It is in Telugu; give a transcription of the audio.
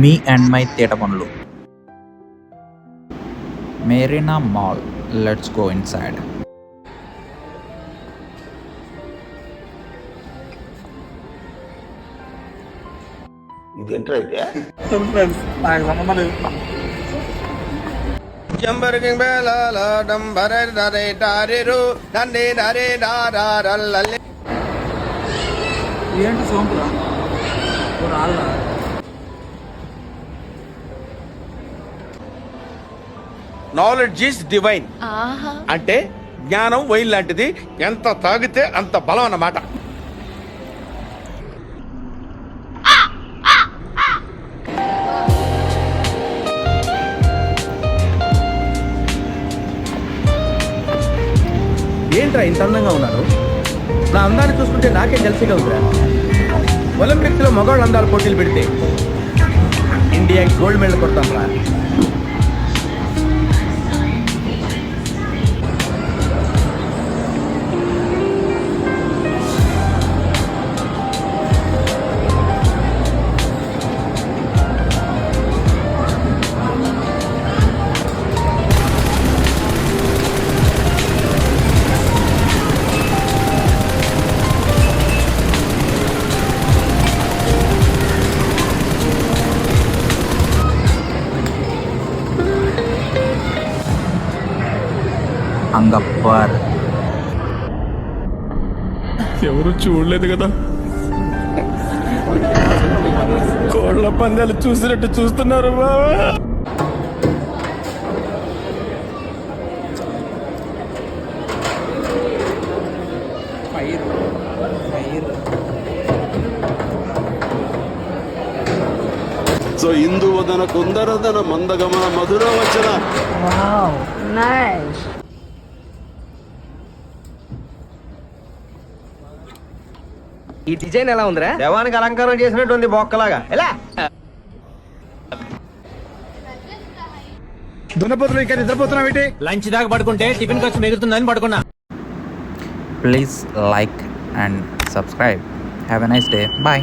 మీ అండ్ మై తేట పనులు. Marina mall, let's go inside. ఇదేంట్రా అయితే జంబరకింగ్ బేలాల డంబరే డరే డారెరు డండే డరే డారల్లల్లే. ఏంటి సోంపురా రాళ్ళ నాలెడ్జ్ ఈస్ డివైన్ అంటే జ్ఞానం వైన్ లాంటిది, ఎంత తాగితే అంత బలం అన్నమాట. ఏంట్రా ఇంత అందంగా ఉన్నారు? నా అందాన్ని చూసుకుంటే నాకే జల్సీగా ఉందిరా. ఒలింపిక్స్ లో మగవాళ్ళ అందాలు పోటీలు పెడితే ఇండియాకి గోల్డ్ మెడల్ కొడతాం రా. అంగప్పర్. ఎవరు చూడలేదు కదా, కోళ్ళ పందాలు చూసినట్టు చూస్తున్నారు బావా. సో ఇందువదన కుందరదన మందగమన మధుర వచన. ఈ డిజైన్ ఎలా ఉందిరా? దేవానికి అలంకారం చేసినట్టుంది బొక్కలాగా. ఎలా దున్నపోతులు ఇంకా నిద్రపోతున్నావు ఏంటి? లంచ్ దాకా పడుకుంటే టిఫిన్ ఖర్చు మిగులుతుందని పడుకున్నా. Please like and subscribe. Have a nice day. Bye.